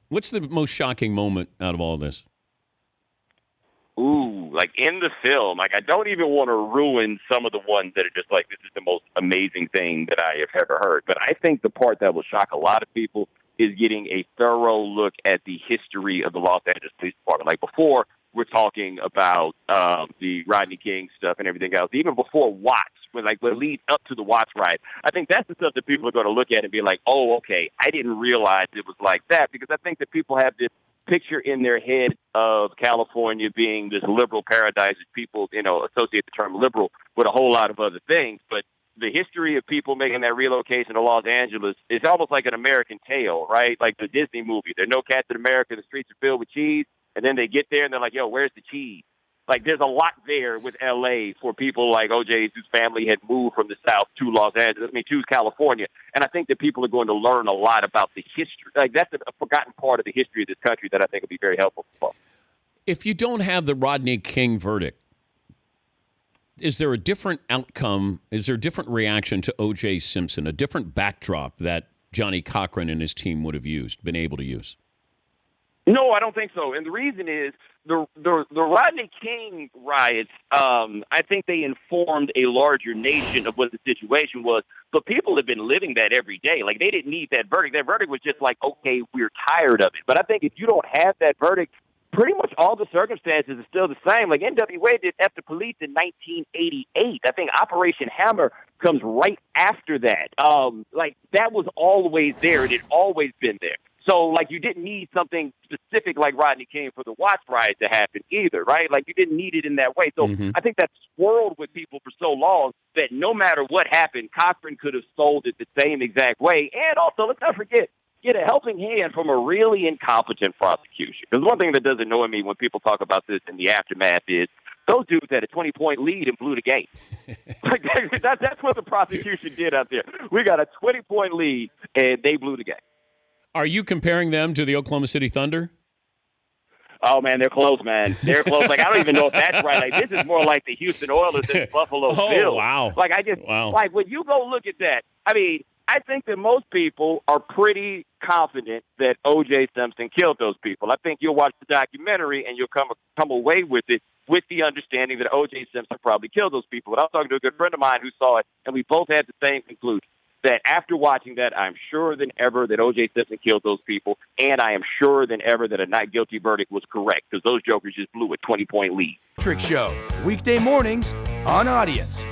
What's the most shocking moment out of all this? Ooh, like in the film, like I don't even want to ruin some of the ones that are just like, this is the most amazing thing that I have ever heard. But I think the part that will shock a lot of people is getting a thorough look at the history of the Los Angeles Police Department. Like before, we're talking about the Rodney King stuff and everything else. Even before Watts, when what leads up to the Watts riot, I think that's the stuff that people are going to look at and be like, oh, okay, I didn't realize it was like that, because I think that people have this picture in their head of California being this liberal paradise. People, associate the term liberal with a whole lot of other things. But the history of people making that relocation to Los Angeles is almost like an American tale, right? Like the Disney movie. There are no cats in America. The streets are filled with cheese. And then they get there and they're like, yo, where's the cheese? Like, there's a lot there with L.A. for people like O.J.'s whose family had moved from the South to Los Angeles, to California. And I think that people are going to learn a lot about the history. Like, that's a forgotten part of the history of this country that I think will be very helpful for folks. If you don't have the Rodney King verdict, is there a different outcome? Is there a different reaction to O.J. Simpson, a different backdrop that Johnny Cochran and his team would have been able to use? No, I don't think so. And the reason is the Rodney King riots, I think they informed a larger nation of what the situation was. But people have been living that every day. Like, they didn't need that verdict. That verdict was just like, okay, we're tired of it. But I think if you don't have that verdict, pretty much all the circumstances are still the same. Like, NWA did F the Police in 1988. I think Operation Hammer comes right after that. That was always there. It had always been there. So, you didn't need something specific like Rodney King for the Watts riot to happen either, right? Like, you didn't need it in that way. So I think that's swirled with people for so long that no matter what happened, Cochran could have sold it the same exact way. And also, let's not forget, get a helping hand from a really incompetent prosecution. Because one thing that does annoy me when people talk about this in the aftermath is those dudes had a 20-point lead and blew the game. That's what the prosecution did out there. We got a 20-point lead, and they blew the game. Are you comparing them to the Oklahoma City Thunder? Oh, man, they're close, man. They're close. I don't even know if that's right. This is more like the Houston Oilers than the Buffalo Bills. Oh, wow. When you go look at that, I think that most people are pretty confident that O.J. Simpson killed those people. I think you'll watch the documentary and you'll come away with it with the understanding that O.J. Simpson probably killed those people. But I was talking to a good friend of mine who saw it, and we both had the same conclusion. That after watching that, I'm sure than ever that O.J. Simpson killed those people, and I am sure than ever that a not guilty verdict was correct, because those jokers just blew a 20-point lead. Trick Show, weekday mornings on Audience.